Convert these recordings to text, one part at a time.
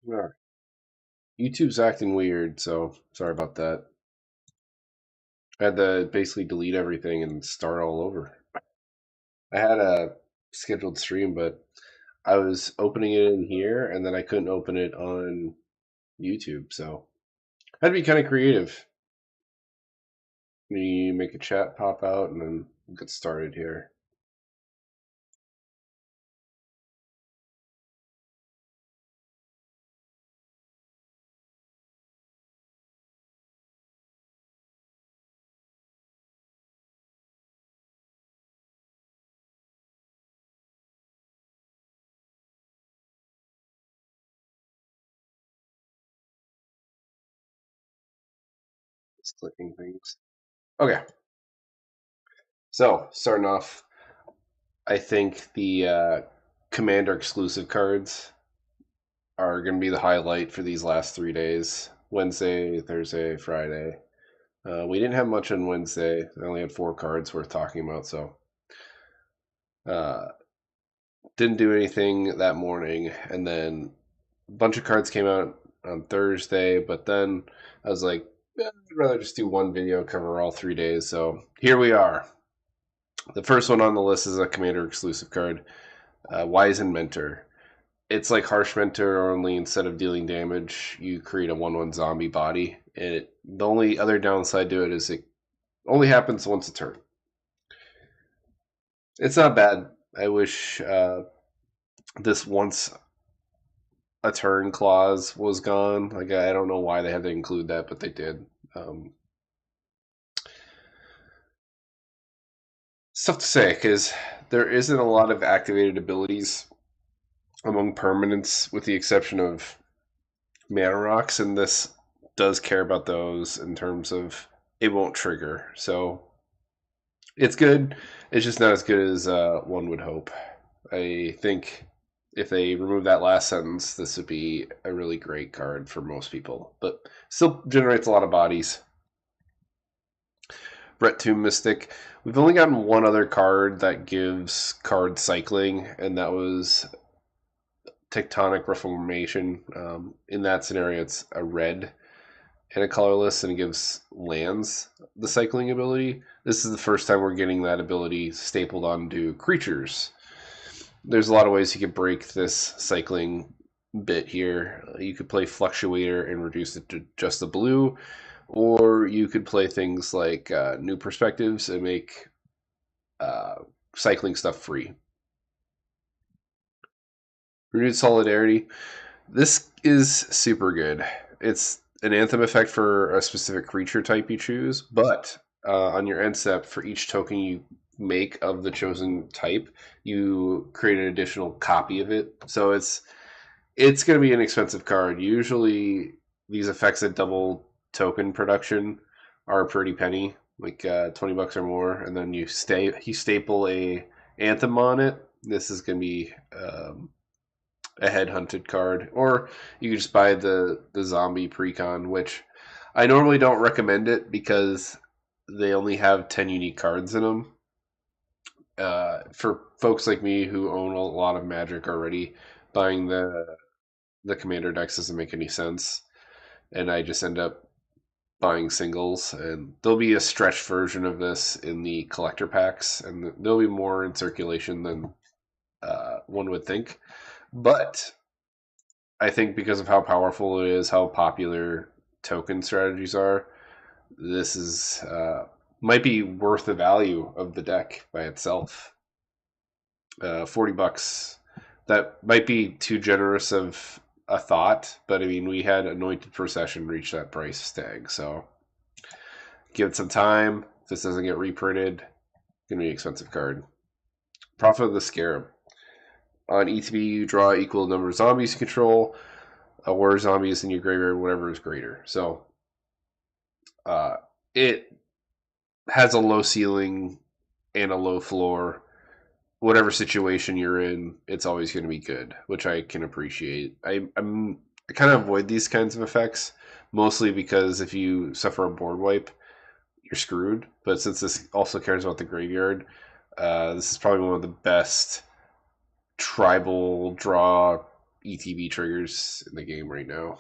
Alright. YouTube's acting weird, so sorry about that. I had to basically delete everything and start all over. I had a scheduled stream, but I was opening it in here and then I couldn't open it on YouTube, so I had to be kind of creative. You make a chat pop out and then we'll get started here. Just clicking things. Okay, so starting off, I think the Commander exclusive cards are going to be the highlight for these last 3 days. Wednesday, Thursday, Friday. We didn't have much on Wednesday. I only had 4 cards worth talking about, so uh, didn't do anything that morning. And then a bunch of cards came out on Thursday, but then I was like, I'd rather just do one video, cover all 3 days. So here we are. The first one on the list is a Commander exclusive card, Wizened Mentor. It's like Harsh Mentor, only instead of dealing damage, you create a 1/1 zombie body. And the only other downside to it is it only happens once a turn. It's not bad. I wish this once a turn clause was gone. Like I don't know why they had to include that, but they did. It's tough to say because there isn't a lot of activated abilities among permanents, with the exception of mana rocks, and this does care about those in terms of it won't trigger. So it's good. It's just not as good as one would hope. I think if they remove that last sentence, this would be a really great card for most people, but still generates a lot of bodies. Brett Tomb Mystic. We've only gotten one other card that gives card cycling, and that was Tectonic Reformation. In that scenario, it's a red and a colorless, and it gives lands the cycling ability. This is the first time we're getting that ability stapled onto creatures. There's a lot of ways you could break this cycling bit here. You could play Fluctuator and reduce it to just the blue, or you could play things like New Perspectives and make cycling stuff free. Renewed Solidarity. This is super good. It's an Anthem effect for a specific creature type you choose, but on your end step, for each token you make of the chosen type, you create an additional copy of it. So it's going to be an expensive card. Usually, these effects that double token production are a pretty penny, like $20 or more, and then you staple a Anthem on it. This is going to be a headhunted card, or you can just buy the zombie precon, which I normally don't recommend it because they only have 10 unique cards in them. For folks like me who own a lot of Magic already, buying the commander decks doesn't make any sense, and I just end up buying singles. And there'll be a stretched version of this in the collector packs, and there'll be more in circulation than one would think. But I think because of how powerful it is, how popular token strategies are, this is might be worth the value of the deck by itself. $40. That might be too generous of a thought, but I mean, we had Anointed Procession reach that price tag, so give it some time. If this doesn't get reprinted, it's gonna be an expensive card. Prophet of the Scarab. On ETB, you draw equal number of zombies you control, or zombies in your graveyard, whatever is greater. So it has a low ceiling and a low floor. Whatever situation you're in, it's always going to be good, which I can appreciate. I kind of avoid these kinds of effects, mostly because if you suffer a board wipe, you're screwed. But since this also cares about the graveyard, this is probably one of the best tribal draw ETB triggers in the game right now.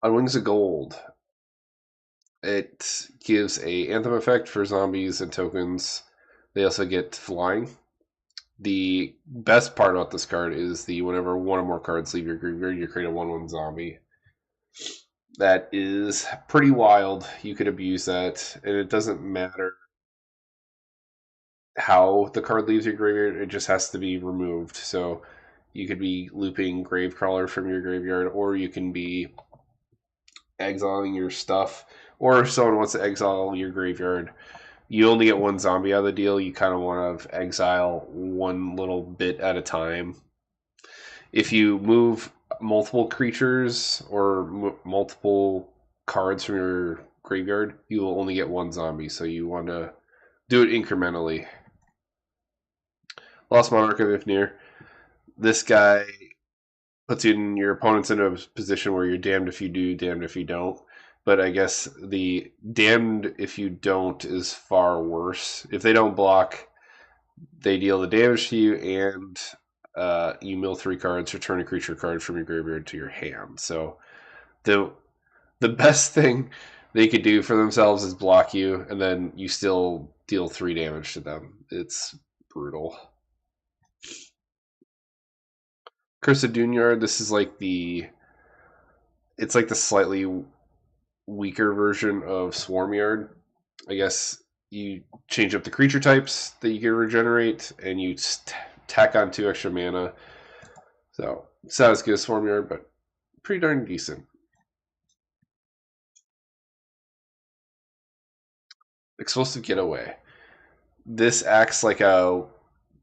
On Wings of Gold, it gives a anthem effect for zombies and tokens. They also get flying. The best part about this card is the whenever one or more cards leave your graveyard, you create a 1/1 zombie. That is pretty wild. You could abuse that, and it doesn't matter how the card leaves your graveyard, it just has to be removed. So you could be looping Gravecrawler from your graveyard, or you can be exiling your stuff, or if someone wants to exile your graveyard, you only get one zombie out of the deal. You kind of want to exile one little bit at a time. If you move multiple creatures or multiple cards from your graveyard, you will only get one zombie. So you want to do it incrementally. Lost Monarch of Ifnir. This guy puts you in your opponents in a position where you're damned if you do, damned if you don't. But I guess the damned if you don't is far worse. If they don't block, they deal the damage to you, and you mill 3 cards, return a creature card from your graveyard to your hand. So the best thing they could do for themselves is block you, and then you still deal 3 damage to them. It's brutal. Curse of Dunyard, this is like it's like the slightly weaker version of Swarmyard. I guess you change up the creature types that you can regenerate, and you tack on 2 extra mana. So it's not as good as Swarmyard, but pretty darn decent. Explosive Getaway. This acts like a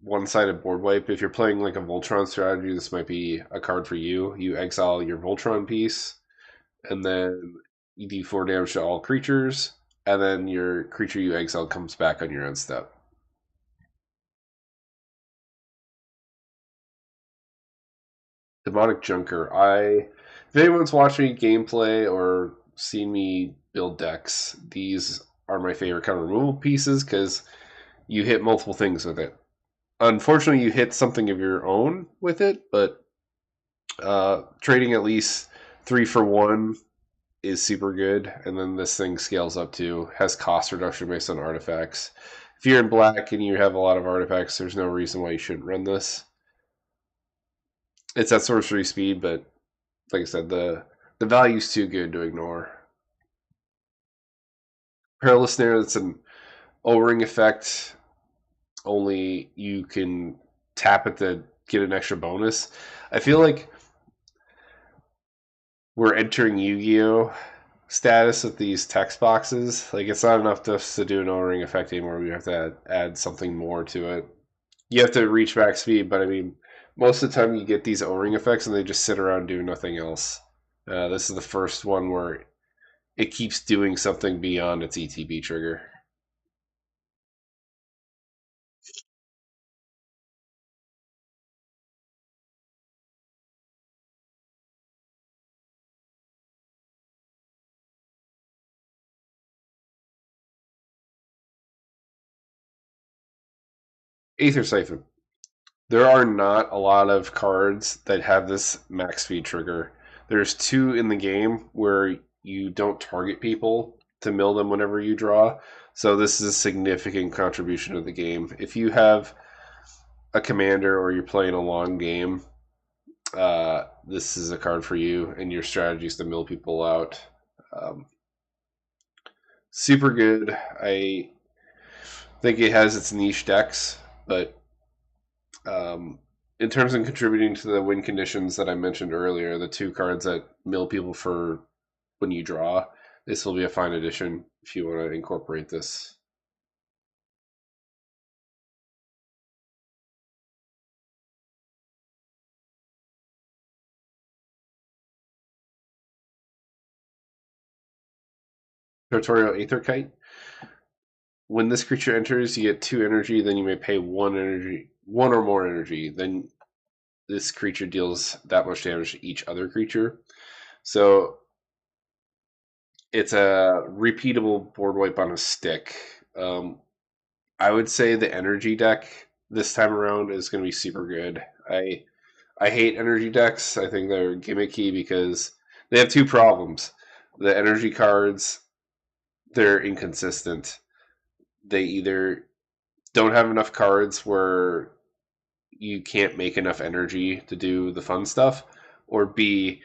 one-sided board wipe. If you're playing like a Voltron strategy, this might be a card for you. You exile your Voltron piece, and then you do 4 damage to all creatures, and then your creature you exile comes back on your end step. Demonic Junker. If anyone's watched me gameplay or seen me build decks, these are my favorite kind of removal pieces because you hit multiple things with it. Unfortunately, you hit something of your own with it, but trading at least 3 for 1 is super good. And then this thing scales up to, has cost reduction based on artifacts. If you're in black and you have a lot of artifacts, there's no reason why you shouldn't run this. It's at sorcery speed, but like I said, the value's too good to ignore. Perilous Snare, that's an O-ring effect. Only you can tap it to get an extra bonus. I feel like we're entering Yu-Gi-Oh! Status with these text boxes. Like, it's not enough just to do an O-ring effect anymore. We have to add something more to it. You have to reach max speed, but I mean, most of the time you get these O-ring effects and they just sit around doing nothing else. This is the first one where it keeps doing something beyond its ETB trigger. Aether Siphon. There are not a lot of cards that have this max speed trigger. There's 2 in the game where you don't target people to mill them whenever you draw. So this is a significant contribution to the game. If you have a commander or you're playing a long game, this is a card for you, and your strategy is to mill people out. Super good. I think it has its niche decks, but in terms of contributing to the win conditions that I mentioned earlier, the 2 cards that mill people for when you draw, this will be a fine addition if you want to incorporate this. Territorial Aetherkite. When this creature enters, you get 2 energy, then you may pay 1 energy, 1 or more energy. Then this creature deals that much damage to each other creature. So It's a repeatable board wipe on a stick. Um, I would say the energy deck this time around is going to be super good. I hate energy decks. I think they're gimmicky because they have two problems. The energy cards, they're inconsistent. They either don't have enough cards where you can't make enough energy to do the fun stuff, or B,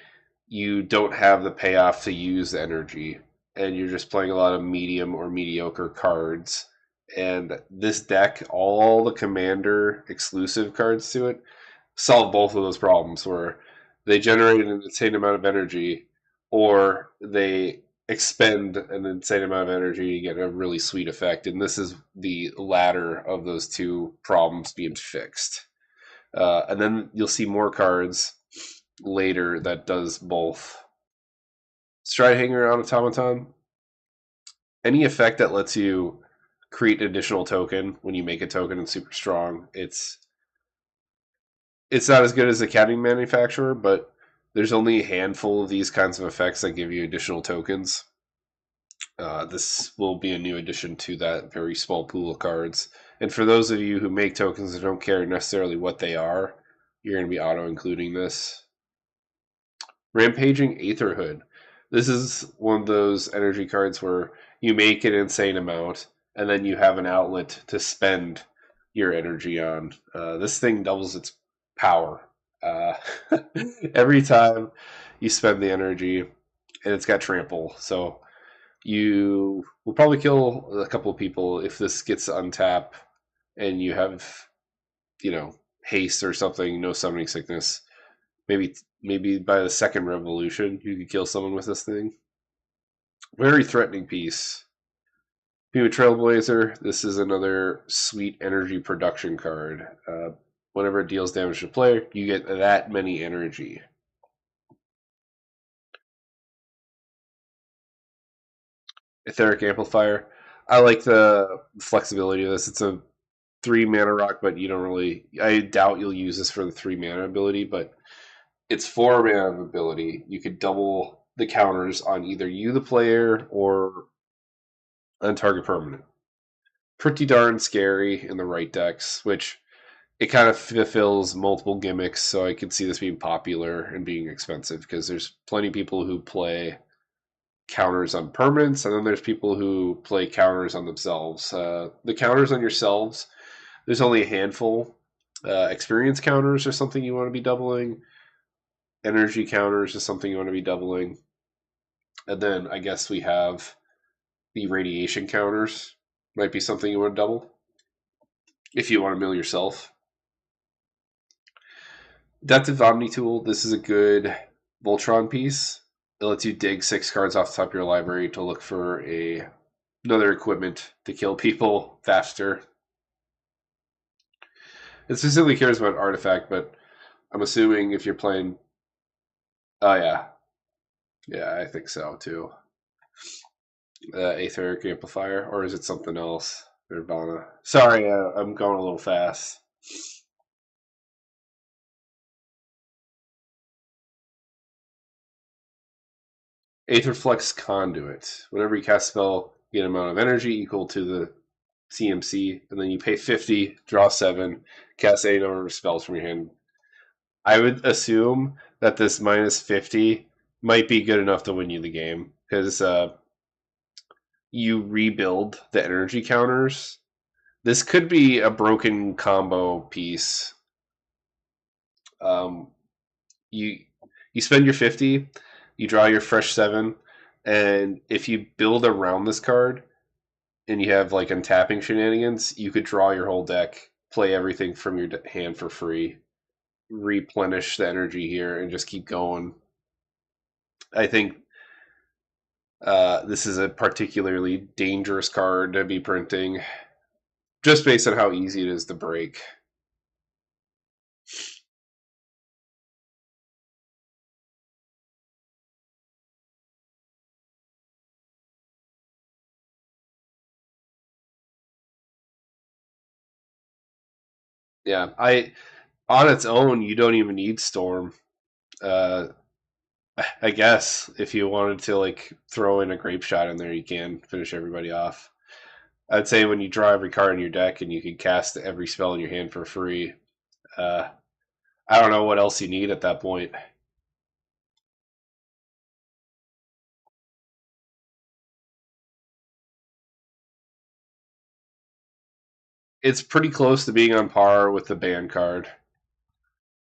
you don't have the payoff to use the energy, and you're just playing a lot of medium or mediocre cards. And this deck, all the commander exclusive cards to it, solve both of those problems where they generate an insane amount of energy or they expend an insane amount of energy to get a really sweet effect. And this is the latter of those two problems being fixed. And then you'll see more cards later that does both. Stride Hanger on Automaton. Any effect that lets you create an additional token when you make a token and super strong. It's not as good as the Academy Manufacturer, but there's only a handful of these kinds of effects that give you additional tokens. This will be a new addition to that very small pool of cards. And for those of you who make tokens and don't care necessarily what they are, you're going to be auto including this. Rampaging Aetherhood. This is one of those energy cards where you make an insane amount and then you have an outlet to spend your energy on. This thing doubles its power. Uh, every time you spend the energy, and it's got trample, so you will probably kill a couple of people if this gets untap and you have, haste or something, no summoning sickness. Maybe by the second revolution, you could kill someone with this thing. Very threatening piece. Being a Trailblazer, this is another sweet energy production card. Whenever it deals damage to a player, you get that many energy. Etheric Amplifier. I like the flexibility of this. It's a 3 mana rock, but you don't really. I doubt you'll use this for the 3 mana ability, but it's 4 mana ability. You could double the counters on either you, the player, or on target permanent. Pretty darn scary in the right decks, which it kind of fulfills multiple gimmicks, so I could see this being popular and being expensive because there's plenty of people who play counters on permanents, and then there's people who play counters on themselves. The counters on yourselves, there's only a handful. Experience counters are something you want to be doubling. Energy counters is something you want to be doubling. And then I guess we have the radiation counters. Might be something you want to double if you want to mill yourself. Adaptive Omni Tool. This is a good Voltron piece. It lets you dig 6 cards off the top of your library to look for another equipment to kill people faster. It specifically cares about artifact, but I'm assuming if you're playing, oh yeah, I think so too. Aetheric Amplifier, or is it something else? Nirvana. Sorry, I'm going a little fast. Aetherflex Conduit. Whenever you cast a spell, you get an amount of energy equal to the CMC, and then you pay 50, draw 7, cast any number of spells from your hand. I would assume that this minus 50 might be good enough to win you the game because you rebuild the energy counters. This could be a broken combo piece. Um, you you spend your 50, you draw your fresh 7, and if you build around this card and you have like untapping shenanigans, you could draw your whole deck, play everything from your hand for free, replenish the energy here, and just keep going. I think this is a particularly dangerous card to be printing, just based on how easy it is to break. Yeah, I on its own, you don't even need Storm. Uh, I guess if you wanted to like throw in a grape shot in there, you can finish everybody off. I'd say when you draw every card in your deck and you can cast every spell in your hand for free, uh, I don't know what else you need at that point. It's pretty close to being on par with the ban card.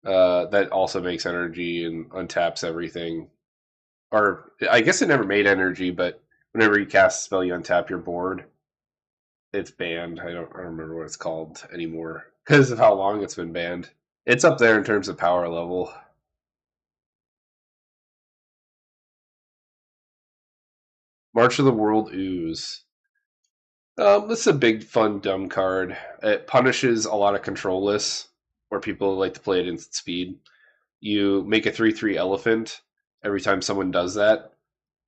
That also makes energy and untaps everything. Or I guess it never made energy, but whenever you cast a spell, you untap your board. It's banned. I don't remember what it's called anymore because of how long it's been banned. It's up there in terms of power level. March of the World Ooze. This is a big, fun, dumb card. It punishes a lot of control lists where people like to play at instant speed. You make a 3/3 elephant every time someone does that,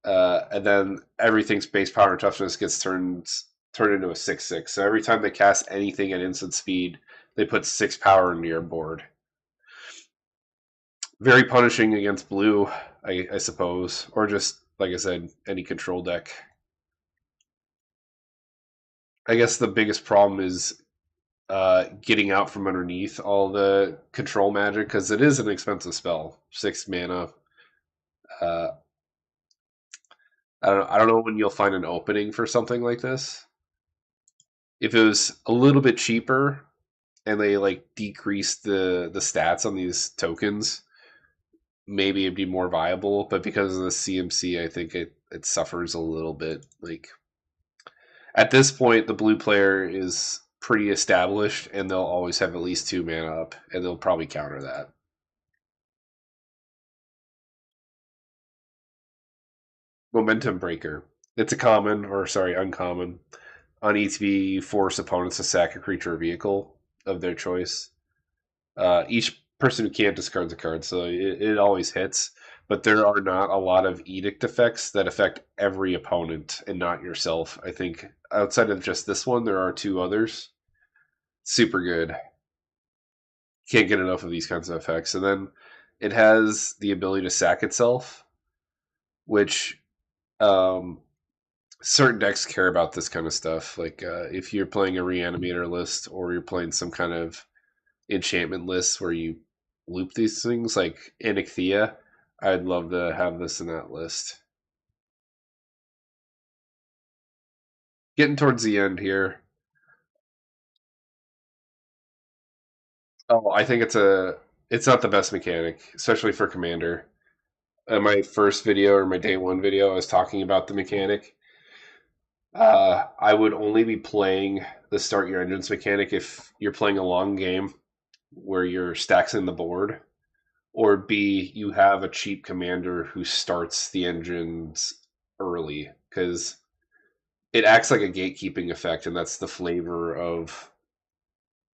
and then everything's base power and toughness gets turned into a 6/6. So every time they cast anything at instant speed, they put 6 power into your board. Very punishing against blue, I suppose, or just like I said, any control deck. I guess the biggest problem is getting out from underneath all the control magic because it is an expensive spell, 6 mana. Uh, I don't know when you'll find an opening for something like this. If it was a little bit cheaper and they like decreased the stats on these tokens, maybe it'd be more viable. But because of the CMC, I think it suffers a little bit. Like at this point, the blue player is pretty established, and they'll always have at least 2 mana up, and they'll probably counter that. Momentum Breaker. It's a common, or sorry, uncommon. On ETB, you force opponents to sack a creature or vehicle of their choice. Each person who can't discards a card, so it always hits. But there are not a lot of edict effects that affect every opponent and not yourself. I think outside of just this one, there are 2 others. Super good. Can't get enough of these kinds of effects. And then it has the ability to sack itself, which um, certain decks care about this kind of stuff. Like if you're playing a reanimator list or you're playing some kind of enchantment list where you loop these things, like Onyxia, I'd love to have this in that list. Getting towards the end here. Oh, I think it's not the best mechanic, especially for Commander. My first video or my day one video, I was talking about the mechanic. I would only be playing the start your engines mechanic if you're playing a long game where you're stacking the board, or B, you have a cheap commander who starts the engines early because it acts like a gatekeeping effect, and that's the flavor of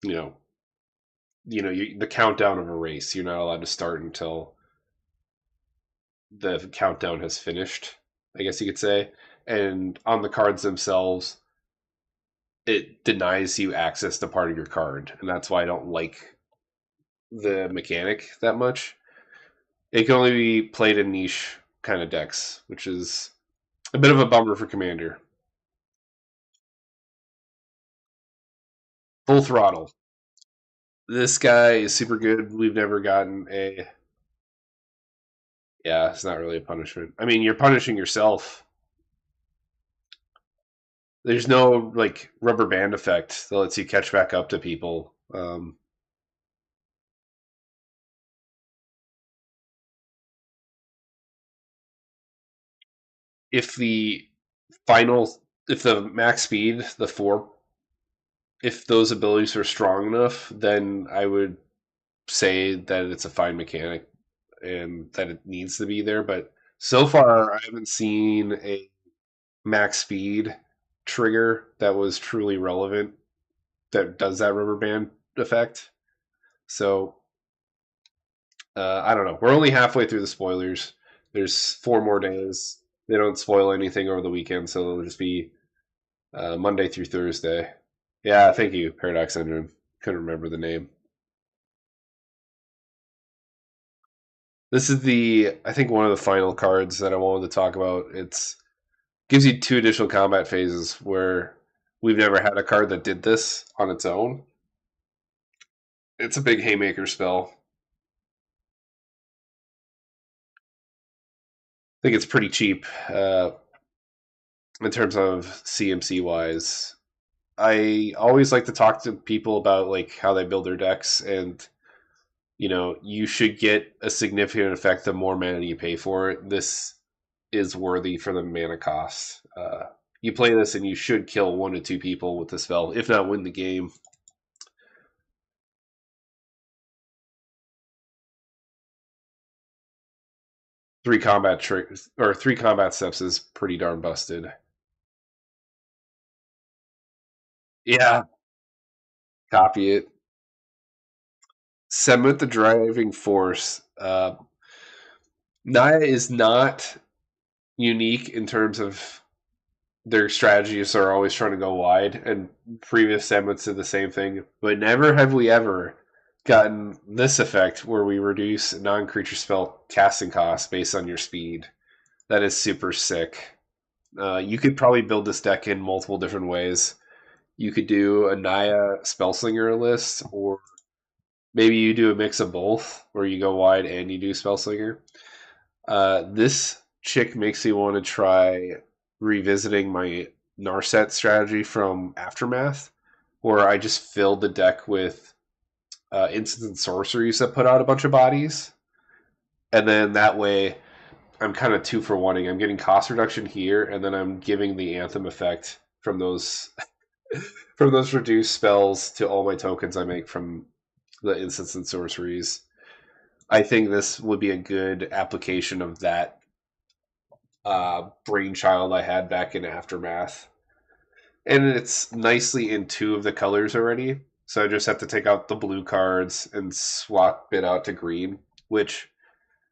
you know the countdown of a race. You're not allowed to start until the countdown has finished. I guess you could say, and on the cards themselves, it denies you access to part of your card, and that's why I don't like the mechanic that much. It can only be played in niche kind of decks, which is a bit of a bummer for Commander. Full throttle. This guy is super good. We've never gotten a. Yeah, it's not really a punishment. I mean, you're punishing yourself. There's no like rubber band effect that lets you catch back up to people. If the final, if the max speed, the four, if those abilities are strong enough, then I would say that it's a fine mechanic and that it needs to be there. But so far, I haven't seen a max speed trigger that was truly relevant that does that rubber band effect. So I don't know. We're only halfway through the spoilers. There's 4 more days. They don't spoil anything over the weekend, so it'll just be Monday through Thursday. Yeah, thank you, Paradox Engine. Couldn't remember the name. This is the I think one of the final cards that I wanted to talk about. It's gives you two additional combat phases where we've never had a card that did this on its own. It's a big haymaker spell. I think it's pretty cheap in terms of CMC wise. I always like to talk to people about like how they build their decks, and you should get a significant effect the more mana you pay for it. This is worthy for the mana cost. You play this and you should kill one to two people with the spell, if not win the game. Three combat tricks or three combat steps is pretty darn busted. Yeah, copy it. Semmet the driving force. Naya is not unique in terms of their strategies are always trying to go wide, and previous Semmets did the same thing. But never have we ever gotten this effect where we reduce non-creature spell casting cost based on your speed. That is super sick. You could probably build this deck in multiple different ways. You could do a Naya Spellslinger list, or maybe you do a mix of both, where you go wide and you do Spellslinger. This chick makes me want to try revisiting my Narset strategy from Aftermath, where I just filled the deck with instants and sorceries that put out a bunch of bodies, and then that way I'm kind of two for oneing. I'm getting cost reduction here, and then I'm giving the Anthem effect from those from those reduced spells to all my tokens I make from the instants and sorceries. I think this would be a good application of that brainchild I had back in Aftermath. And it's nicely in two of the colors already. So I just have to take out the blue cards and swap it out to green, which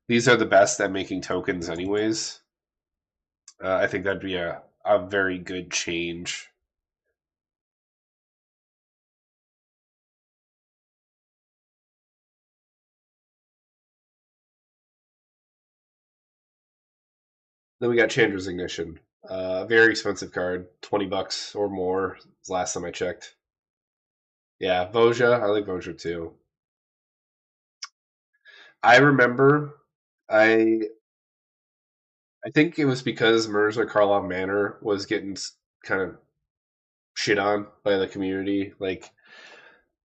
these are the best at making tokens, anyways. I think that'd be a very good change. Then we got Chandra's Ignition. Very expensive card, $20 or more. Last time I checked. Yeah, Voja. I like Voja too. I remember I I think it was because Mirza Karlov Manor was getting kind of shit on by the community. Like,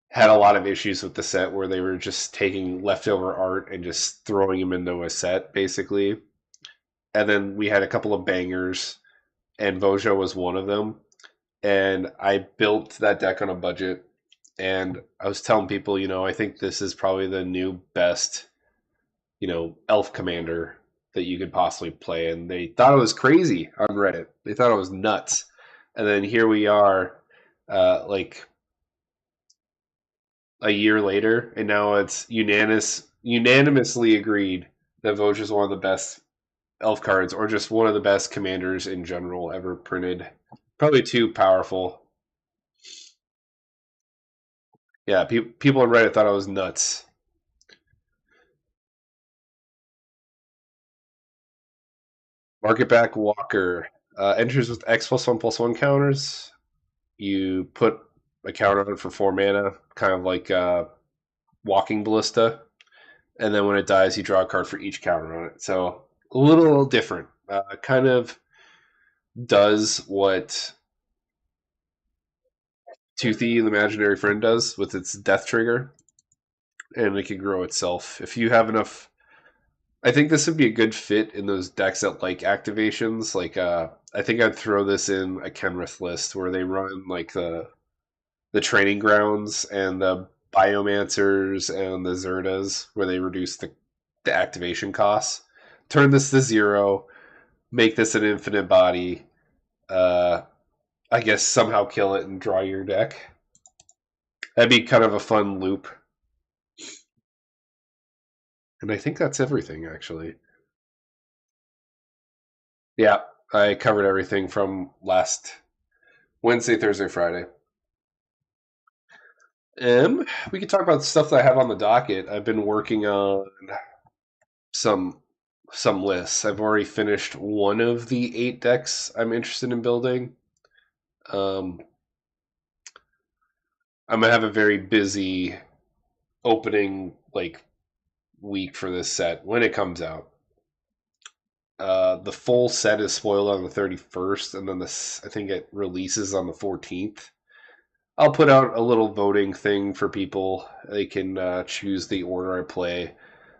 had a lot of issues with the set where they were just taking leftover art and just throwing them into a set, basically. And then we had a couple of bangers, and Vojo was one of them. And I built that deck on a budget, and I was telling people, I think this is probably the new best elf commander that you could possibly play, and they thought it was crazy on Reddit. They thought it was nuts, and then here we are, like a year later, and now it's unanimously agreed that Voj is one of the best elf cards, or just one of the best commanders in general ever printed. Probably too powerful. Yeah, people on Reddit thought I was nuts. Market back Walker enters with X+1/+1 counters. You put a counter on it for 4 mana, kind of like Walking Ballista, and then when it dies, you draw a card for each counter on it. So a little different. Kind of does what Toothy, the Imaginary Friend, does with its death trigger, and it can grow itself. If you have enough, I think this would be a good fit in those decks that like activations. Like, I think I'd throw this in a Kenrith list where they run like the training grounds and the biomancers and the Zerdas, where they reduce the activation costs. Turn this to 0, make this an infinite body. Uh, I guess somehow kill it and draw your deck. That'd be kind of a fun loop. And I think that's everything, actually. Yeah, I covered everything from last Wednesday, Thursday, Friday. We could talk about stuff that I have on the docket. I've been working on some some lists. I've already finished one of the 8 decks I'm interested in building. Um, I'm gonna have a very busy opening week for this set when it comes out. The full set is spoiled on the 31st, and then I think it releases on the 14th. I'll put out a little voting thing for people. They can choose the order I play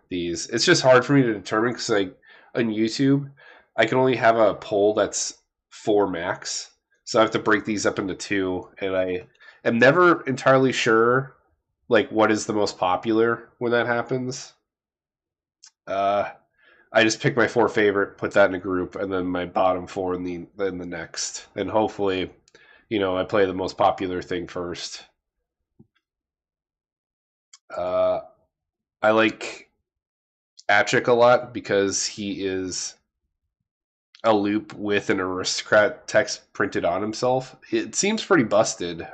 these. It's just hard for me to determine because on YouTube, I can only have a poll that's 4 max. So I have to break these up into two, and I am never entirely sure what is the most popular when that happens. Uh, I just pick my 4 favorite, put that in a group, and then my bottom 4 in the next, and hopefully, I play the most popular thing first. Uh, I like Atchik a lot because he is a loop with an aristocrat text printed on himself. It seems pretty busted.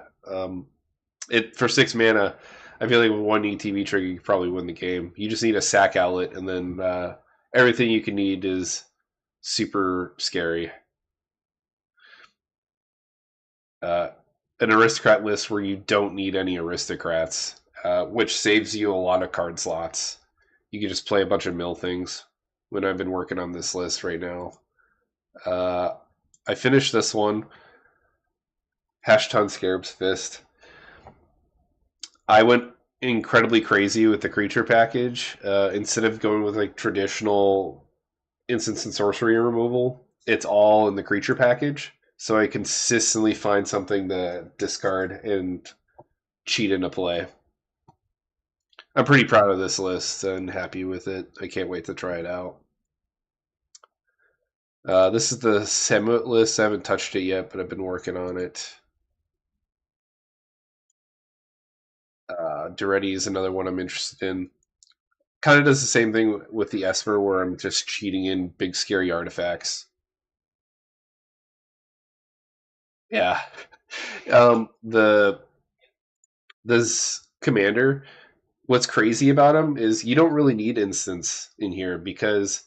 It for 6 mana, I feel like with one ETB trigger, you could probably win the game. You just need a sack outlet, and then everything you can need is super scary. Uh, an aristocrat list where you don't need any aristocrats, which saves you a lot of card slots. You can just play a bunch of mill things. When I've been working on this list right now, I finished this one. Hashton Scarab's Fist. I went incredibly crazy with the creature package. Instead of going with traditional instance and sorcery removal, it's all in the creature package. So I consistently find something to discard and cheat into play. I'm pretty proud of this list and happy with it. I can't wait to try it out. This is the Semut list. I haven't touched it yet, but I've been working on it. Duretti is another one I'm interested in. Kind of does the same thing with the Esper, where I'm just cheating in big scary artifacts. Yeah. This commander, what's crazy about him is you don't really need instance in here because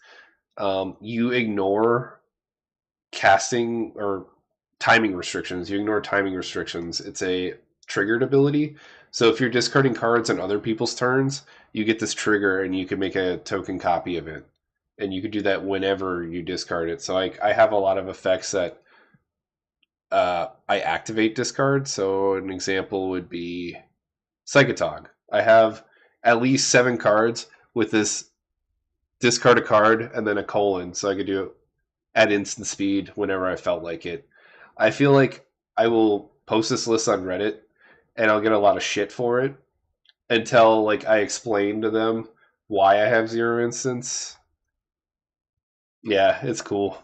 you ignore casting or timing restrictions. You ignore timing restrictions. It's a triggered ability. So if you're discarding cards on other people's turns, you get this trigger and you can make a token copy of it. And you can do that whenever you discard it. So I have a lot of effects that I activate discard. So an example would be Psychotog. I have at least 7 cards with this discard a card and then a colon, so I could do it at instant speed whenever I felt like it. I feel like I will post this list on Reddit and I'll get a lot of shit for it until I explain to them why I have 0 instance. Yeah, it's cool.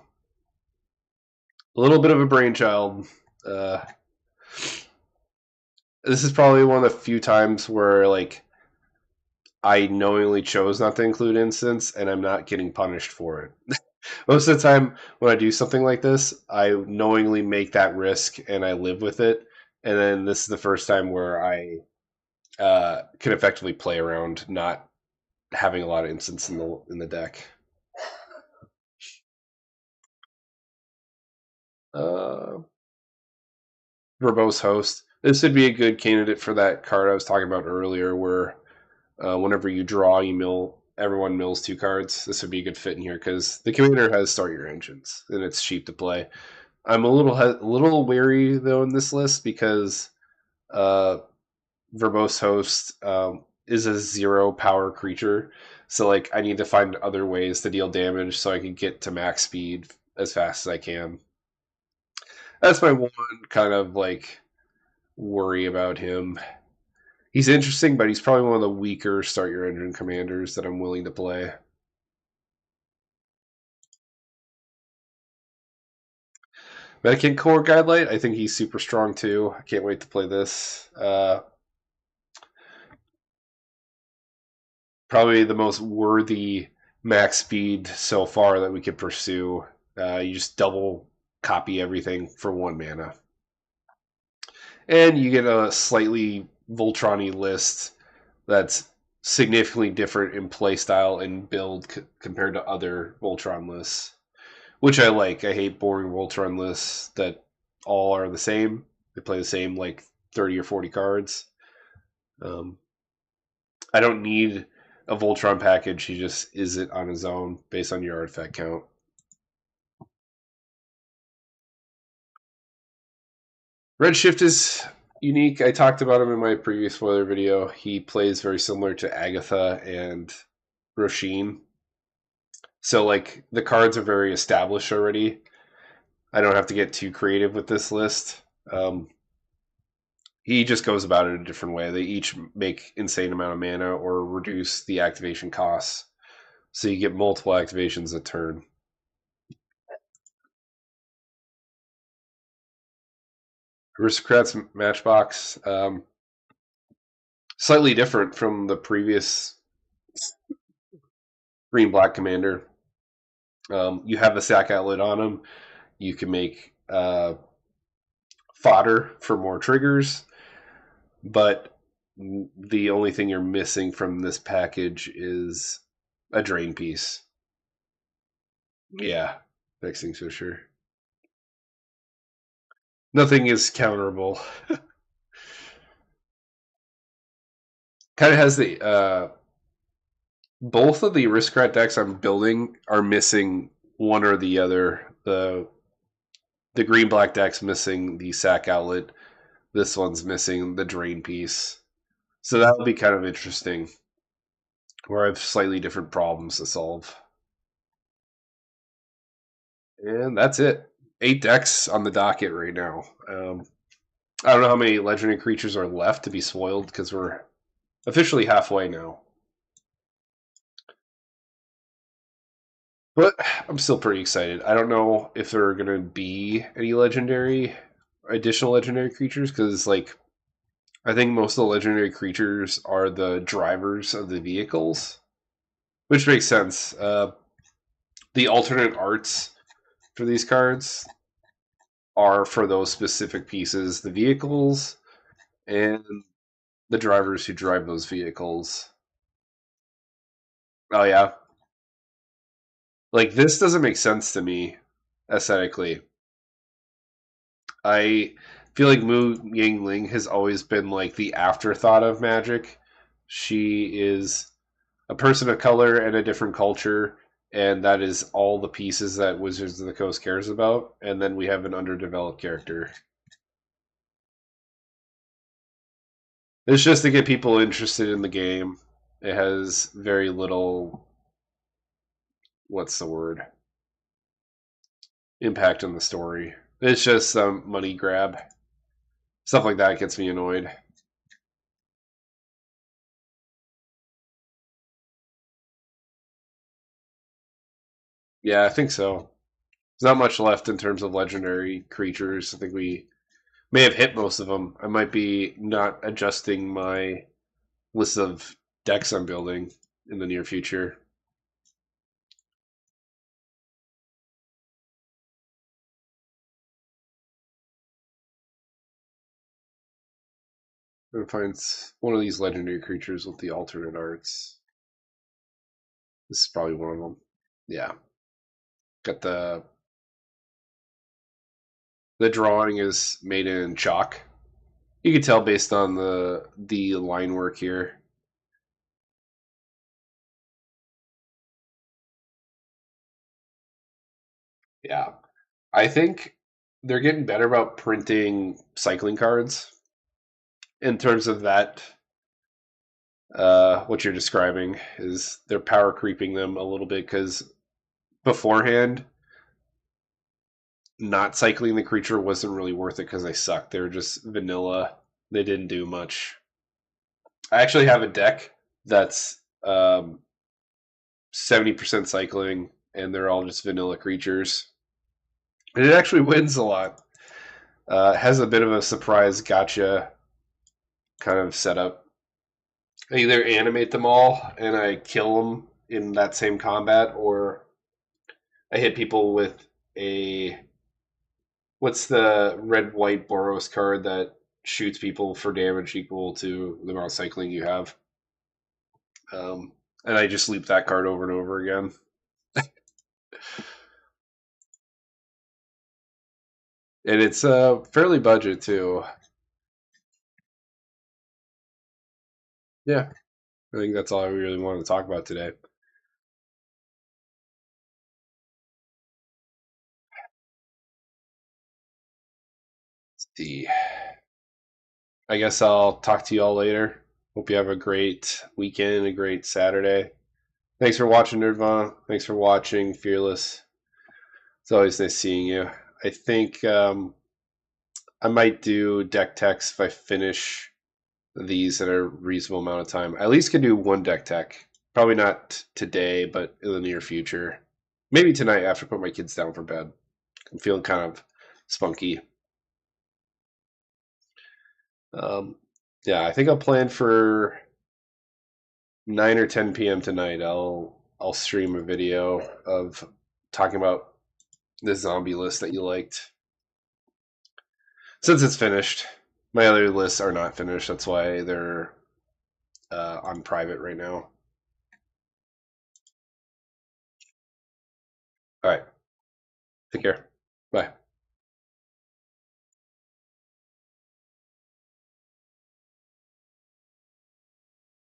A little bit of a brainchild. Uh, this is probably one of the few times where I knowingly chose not to include instance and I'm not getting punished for it. Most of the time when I do something like this, I knowingly make that risk and I live with it. And then this is the first time where I can effectively play around not having a lot of instance in the deck. Uh, Verbose Host. This would be a good candidate for that card I was talking about earlier, where whenever you draw, everyone mills 2 cards. This would be a good fit in here because the commander has Start Your Engines and it's cheap to play. I'm a little wary though in this list because Verbose Host is a 0 power creature, so I need to find other ways to deal damage so I can get to max speed as fast as I can. That's my one kind of worry about him. He's interesting, but he's probably one of the weaker Start Your Engine commanders that I'm willing to play. Medicaid Core Guidelight, I think he's super strong too. I can't wait to play this. Probably the most worthy max speed so far that we could pursue. You just double copy everything for 1 mana. And you get a slightly Voltron-y list that's significantly different in play style and build compared to other Voltron lists, which I like. I hate boring Voltron lists that all are the same. They play the same like 30 or 40 cards. Um, I don't need a Voltron package. He just is it on his own based on your artifact count. Redshift is unique. I talked about him in my previous spoiler video. He plays very similar to Agatha and Roshin. So like the cards are very established already. I don't have to get too creative with this list. He just goes about it a different way. They each make insane amount of mana or reduce the activation costs, so you get multiple activations a turn. Aristocrats Matchbox, slightly different from the previous Green Black Commander. You have a sack outlet on them. You can make fodder for more triggers, but the only thing you're missing from this package is a drain piece. Yeah, Vexing Fisher. Nothing is counterable. Kind of has the both of the aristocrat decks I'm building are missing one or the other. The green black deck's missing the sack outlet. This one's missing the drain piece. So that'll be kind of interesting. Where I have slightly different problems to solve. And that's it. 8 decks on the docket right now. I don't know how many legendary creatures are left to be spoiled because we're officially halfway now. But I'm still pretty excited. I don't know if there are going to be any additional legendary creatures because, like, I think most of the legendary creatures are the drivers of the vehicles, which makes sense. The alternate arts for these cards are for those specific pieces, the vehicles and the drivers who drive those vehicles. Oh yeah, like this doesn't make sense to me aesthetically. I feel like Mu Yingling has always been like the afterthought of Magic. She is a person of color and a different culture, and that is all the pieces that Wizards of the Coast cares about. And then we have an underdeveloped character. It's just to get people interested in the game. It has very little, what's the word, impact on the story. It's just some money grab. Stuff like that gets me annoyed. Yeah, I think so. There's not much left in terms of legendary creatures. I think we may have hit most of them. I might be not adjusting my list of decks I'm building in the near future. I'm gonna find one of these legendary creatures with the alternate arts. This is probably one of them. Yeah, got the drawing is made in chalk. You can tell based on the line work here. Yeah, I think they're getting better about printing cycling cards in terms of that. What you're describing is they're power creeping them a little bit because beforehand, not cycling the creature wasn't really worth it because they sucked. They were just vanilla. They didn't do much. I actually have a deck that's 70% cycling, and they're all just vanilla creatures. And it actually wins a lot. It has a bit of a surprise gotcha kind of setup. I either animate them all and I kill them in that same combat, or I hit people with a what's the red white Boros card that shoots people for damage equal to the amount of cycling you have? Um, and I just loop that card over and over again. And it's fairly budget too. Yeah, I think that's all I really wanted to talk about today. Let's see. I guess I'll talk to you all later. Hope you have a great weekend, a great Saturday. Thanks for watching, Nerdvana. Thanks for watching, Fearless. It's always nice seeing you. I think I might do deck techs if I finish these in a reasonable amount of time. I at least can do one deck tech. Probably not today, but in the near future. Maybe tonight after I put my kids down for bed. I'm feeling kind of spunky. Um, yeah, I think I'll plan for 9 or 10 p.m. tonight. I'll stream a video of talking about the zombie list that you liked. Since it's finished, my other lists are not finished. That's why they're on private right now. All right. Take care. Bye.